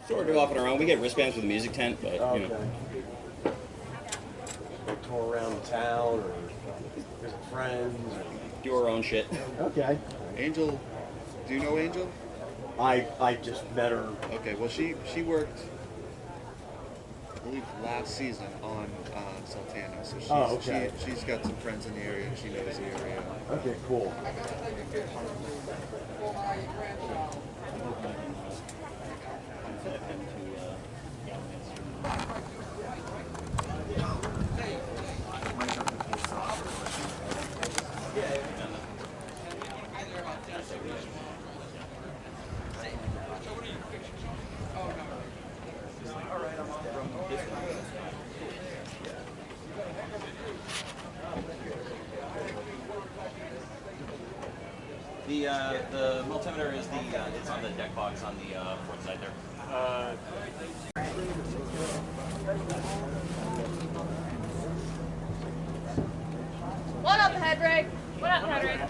Sort of do off on our own. We get wristbands for the music tent, but Okay. you know. Like tour around the town or visit friends? Or... Do our own shit. Okay. Angel, do you know Angel? I just met her. Okay, well she worked, I believe, last season on Sultana, so she's got some friends in the area and she knows the area. Okay, cool. The multimeter is it's on the deck box on the port side there. What up, Hedrick? What up, Hedrick?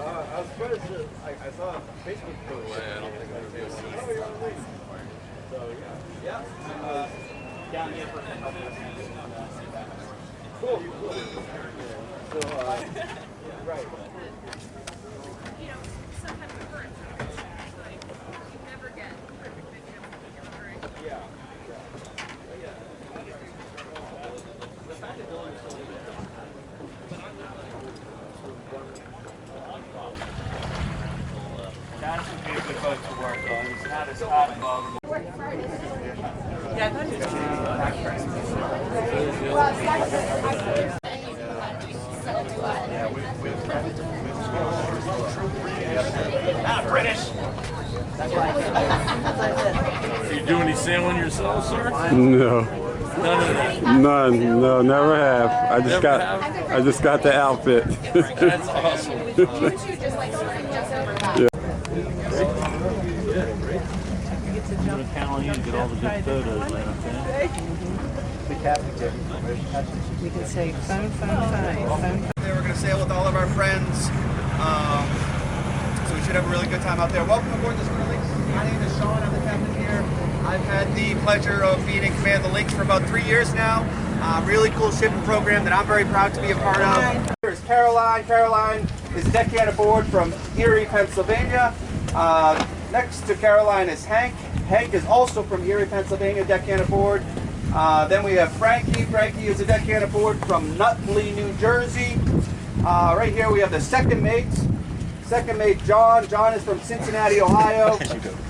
I was surprised that I saw a Facebook post. I don't think I was So yeah. Down here for Cool. So right. You know, sometimes the current like you never get perfect video of your current. Yeah. That's would be a good boat to work on. It's not as hot and bothered. British. You do any sailing yourself, sir? No. None of that. None. No, never have. I just got the outfit. That's awesome. Yeah. I'm going to count on you to get all the good photos, man, okay? You can say phone, phone. We're going to sail with all of our friends, so we should have a really good time out there. Welcome aboard the Lynx. My name is Sean. I'm the captain here. I've had the pleasure of being in command of the Lynx for about 3 years now. Really cool shipping program that I'm very proud to be a part of. Here's Caroline. Caroline is a deckhand aboard from Erie, Pennsylvania. Next to Caroline is Hank. Hank is also from Erie, Pennsylvania, deckhand aboard. Then we have Frankie. Frankie is a deckhand aboard from Nutley, New Jersey. Right here we have the second mate. Second mate John. John is from Cincinnati, Ohio.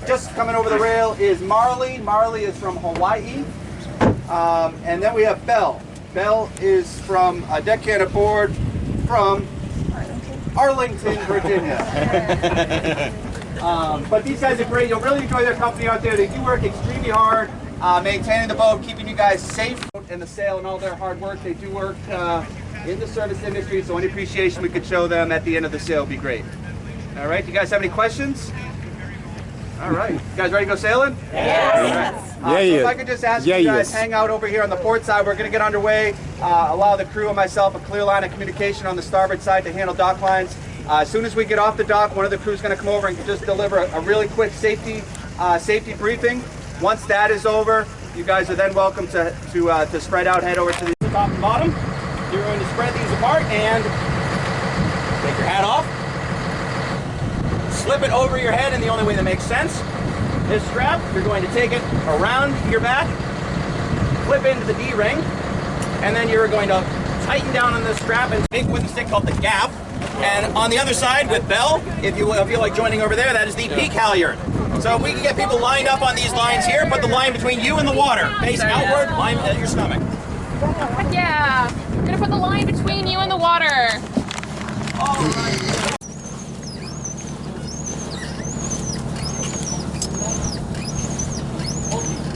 Just coming over the rail is Marley. Marley is from Hawaii. And then we have Belle. Belle is from a deckhand aboard from Arlington, Virginia. But these guys are great. You'll really enjoy their company out there. They do work extremely hard, maintaining the boat, keeping you guys safe in the sail and all their hard work. They do work in the service industry, so any appreciation we could show them at the end of the sail would be great. All right, do you guys have any questions? All right, you guys ready to go sailing? Yes. So if I could just ask you guys, hang out over here on the port side. We're going to get underway. Allow the crew and myself a clear line of communication on the starboard side to handle dock lines. As soon as we get off the dock, one of the crew is going to come over and just deliver a really quick safety briefing. Once that is over, you guys are then welcome to spread out, head over to the top and bottom. You're going to spread these apart and take your hat off. Slip it over your head in the only way that makes sense. This strap, you're going to take it around your back, clip into the D-ring, and then you're going to tighten down on this strap and take with a stick called the gaff. And on the other side with Belle, if you feel like joining over there, that is the peak halyard. So if we can get people lined up on these lines here, put the line between you and the water. Face outward, line at your stomach. Yeah. We're gonna put the line between you and the water. All right.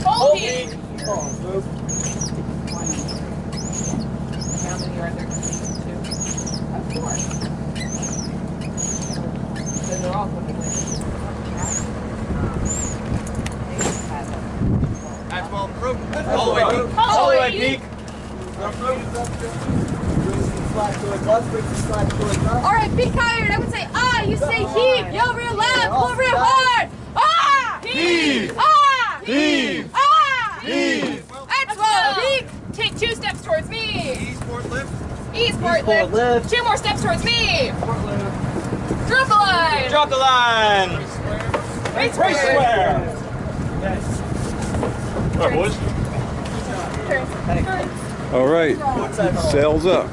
Hold it. All the way peak. All the way peak. All right, be tired. I would say ah. You say heave. Yell real loud. Pull real hard. Ah. Heave. Ah. Heave. Ah. Heave. That's well. Peak. Take 2 steps towards me. Eastport lift. Eastport lift. 2 more steps towards me. Drop the line. Drop the line. Race square. All right, boys. Turn. All right, sails up.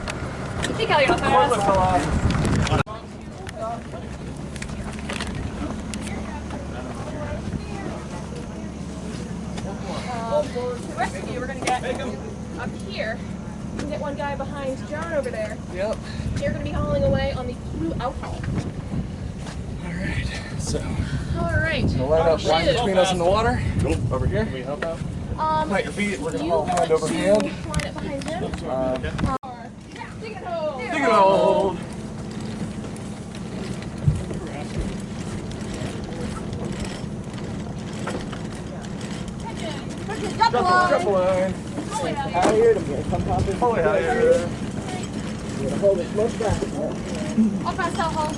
Hey, Kelly, you're not fast. The rest of you, we're going to get up here. You can get one guy behind John over there. Yep. You're going to be hauling away on the blue outhaul. Alright, so All right. line up line between us and the water. Over here. Can we help out? Plant your feet. We're gonna You hold want hand over to hand. line up behind him. Dig and hold. Dig and hold. Drop the line. Drop the line. Pull it out. Higher. I'm gonna come pop in. Pull it higher. I'll pass that hole.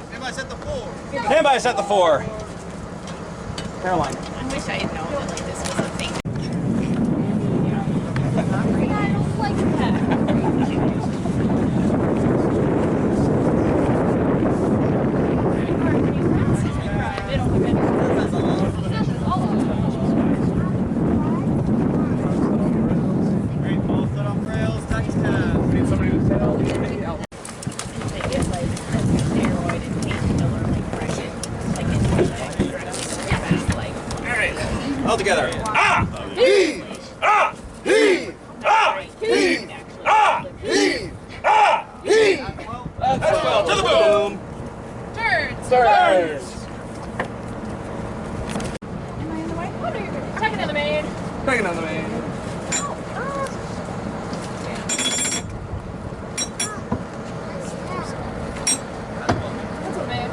Stand by, set the 4. Stand by, set the 4. Caroline. I wish I had known that like this was a thing. I don't like that. Great ball foot on rails, touchdown. Need somebody to tell. All together. Ah! Heave! Ah! Heave! Ah! Heave! Ah! Heave! Ah! Heave! That's well. To the boom. Turns. Turns. Am I in the way? Oh, no, you're good. Checking in the main. Bringing on the main. That's the main.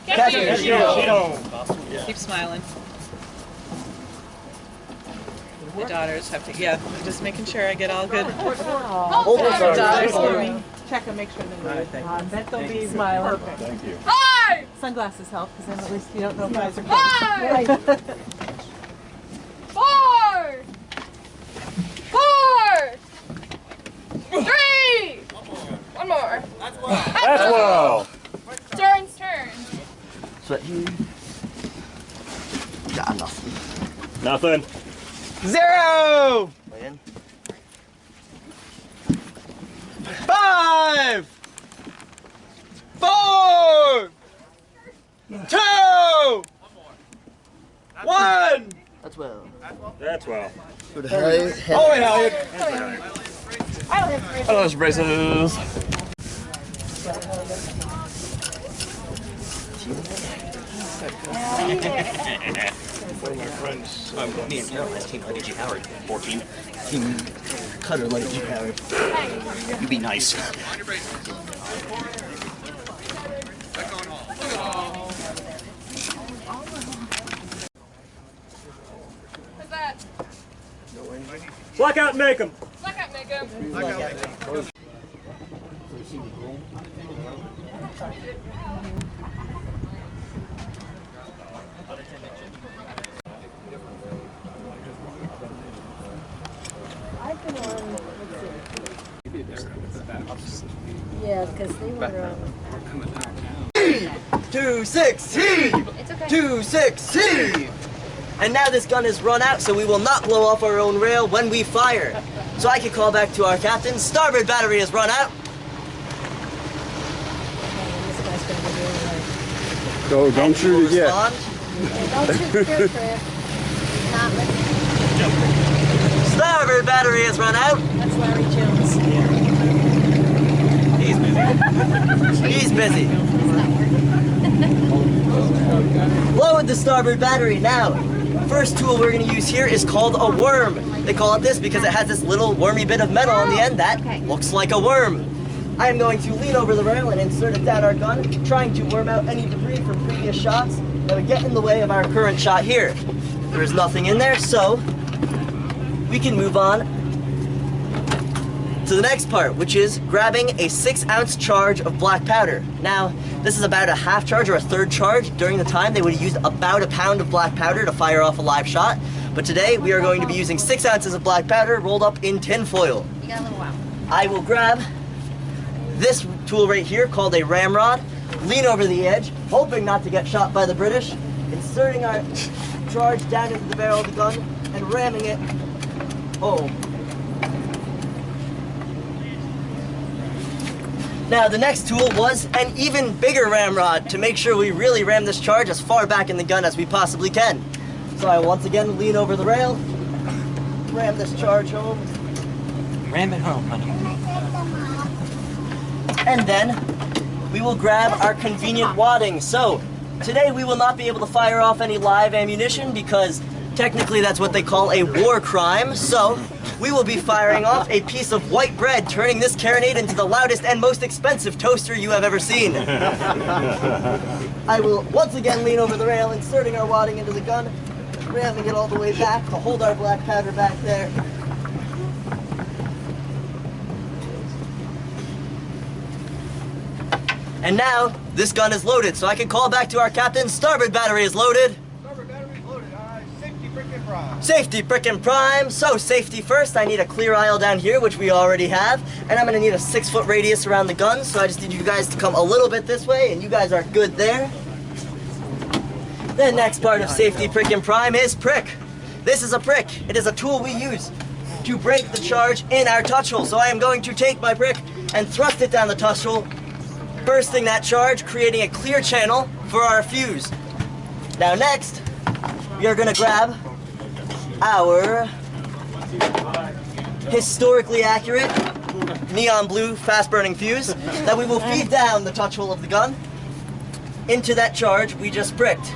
Catch your sheet. Keep smiling. The daughters have to, yeah, just making sure I get all good. Hold The on. daughters for me. Check and make sure they're on. Bet they'll be smiling. Thank you. Hi! Sunglasses help, because then at least you don't know if eyes are Hi! closed. 4! 3! One more. That's well. Turns. Got nothing. Nothing. 0! 5! 4! 2! 1! That's well. That's well. Good height. Oh, wait, Elliot. I don't have Oh, those braces. One of my friends. Me and Caroline's team led G. Howard. 14. Team Cutter like you, Howard. You be nice. What's that? Black out and make them. Black out, make him. I've been on, yeah, because they were 2-6 heave! It's okay. 2-6 heave! And now this gun is run out, so we will not blow off our own rail when we fire. So I can call back to our captain. Starboard battery is run out. So don't shoot it yet. Respond. don't shoot your trip. Not like Starboard battery is run out. that's Larry Jones. He's busy. He's busy. the starboard battery. Now, first tool we're going to use here is called a worm. They call it this because it has this little wormy bit of metal on the end that looks like a worm. I am going to lean over the rail and insert it down our gun, trying to worm out any debris from previous shots that would get in the way of our current shot here. There is nothing in there, so we can move on to the next part, which is grabbing a 6-ounce charge of black powder. Now, this is about a half charge or a third charge. During the time, they would have used about a pound of black powder to fire off a live shot. But today, we are going to be using 6 ounces of black powder rolled up in tin foil. You got a little while. I will grab this tool right here called a ramrod, lean over the edge, hoping not to get shot by the British, inserting our charge down into the barrel of the gun and ramming it home. Now the next tool was an even bigger ramrod to make sure we really ram this charge as far back in the gun as we possibly can. So I once again lean over the rail, ram this charge home. Ram it home, honey. And then we will grab our convenient wadding. So today we will not be able to fire off any live ammunition because technically that's what they call a war crime. So we will be firing off a piece of white bread, turning this carronade into the loudest and most expensive toaster you have ever seen. I will once again lean over the rail, inserting our wadding into the gun, ramming it all the way back to hold our black powder back there. And now, this gun is loaded, so I can call back to our captain. Starboard battery is loaded. Starboard battery is loaded. Safety frickin' prime. Safety frickin' prime. So, safety first. I need a clear aisle down here, which we already have. And I'm gonna need a 6-foot radius around the gun, so I just need you guys to come a little bit this way, and you guys are good there. The next part of safety frickin' prime is prick. This is a prick. It is a tool we use to break the charge in our touch hole. So I am going to take my prick and thrust it down the touch hole, bursting that charge, creating a clear channel for our fuse. Now next, we are gonna grab our historically accurate neon blue fast burning fuse that we will feed down the touch hole of the gun into that charge we just pricked.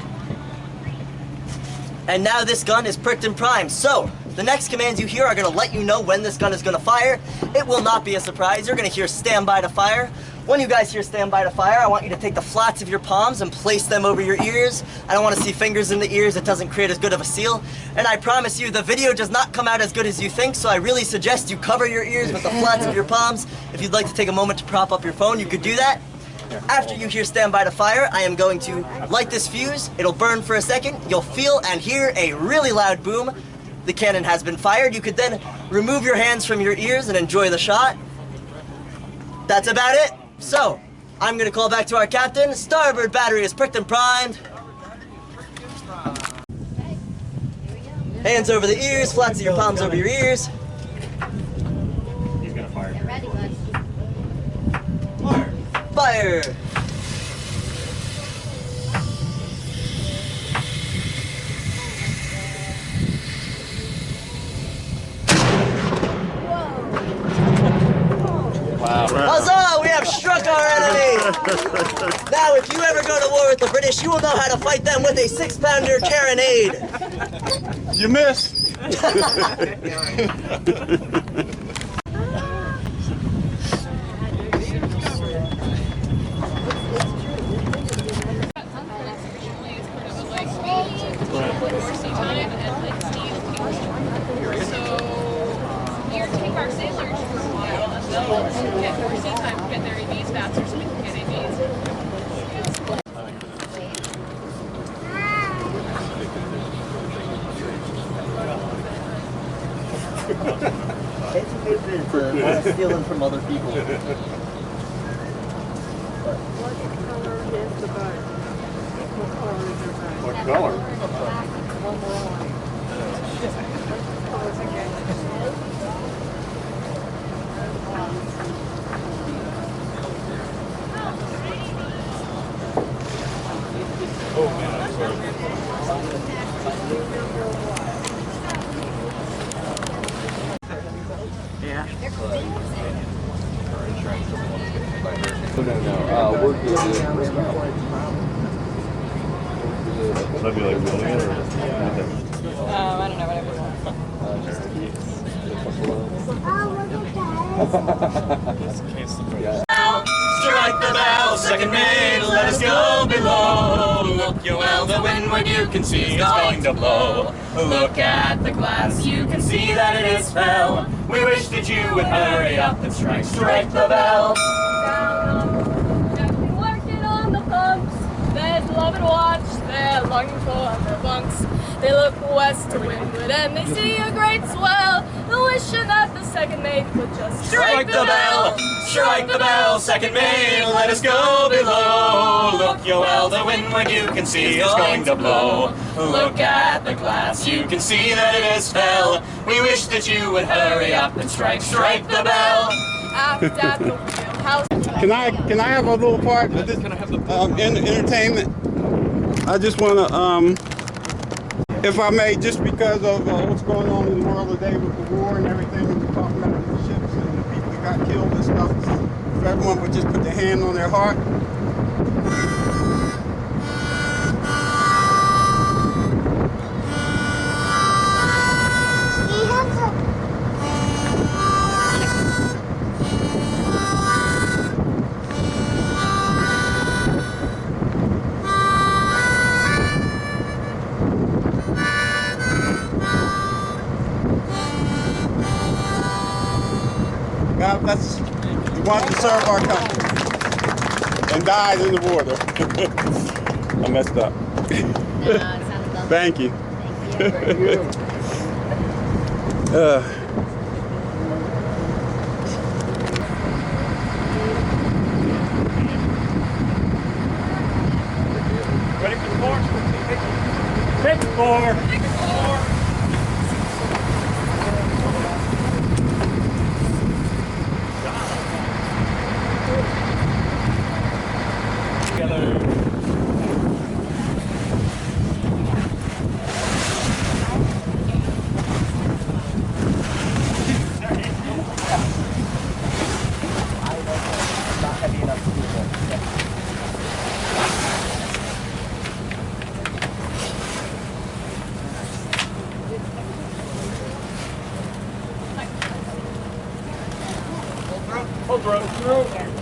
And now this gun is pricked and primed. So, the next commands you hear are gonna let you know when this gun is gonna fire. It will not be a surprise. You're gonna hear stand by to fire. When you guys hear stand by to fire, I want you to take the flats of your palms and place them over your ears. I don't want to see fingers in the ears. It doesn't create as good of a seal. And I promise you, the video does not come out as good as you think, so I really suggest you cover your ears with the flats of your palms. If you'd like to take a moment to prop up your phone, you could do that. After you hear stand by to fire, I am going to light this fuse. It'll burn for a second. You'll feel and hear a really loud boom. The cannon has been fired. You could then remove your hands from your ears and enjoy the shot. That's about it. So, I'm gonna call back to our captain. Starboard battery is pricked and primed. Hands over the ears, flats of your palms over your ears. He's gonna fire. Get ready, bud. Fire! Wow. Huzzah! We have struck our enemy! Now, if you ever go to war with the British, you will know how to fight them with a 6-pounder carronade. You missed. Stealing from other people. What color is the bird? What color is your bird? What color? One more line. Oh, it's okay. Oh man, I'm sorry. No, we're good. Would I be like building it or just I don't know, whatever you want. Strike the bell, second mate, let us go below. Look you well the windward, you can see it's going to blow. Look at the glass, you can see that it is fell. We wish that you would hurry up and strike the bell. They've been working on the pumps. They love and watch. They're longing for their bunks. They look west to windward and they see a great swell. They're wishing that the second mate could just Strike the bell, strike the bell, second mate, let us go below. Look you well the windward, you can see it's going to blow. Look at the glass, you can see that it is fell. We wish that you would hurry up and strike the bell. Aft at the wheelhouse. Can I have a little part of this entertainment? I just want to, if I may, just because of what's going on in the world today with the war and everything, we're talking about the ships and the people that got killed and stuff. If everyone would just put their hand on their heart. God bless the ones to serve our country and died in the water. I messed up. Thank you. Thank you. Ready for the board? Take the board. Hold through.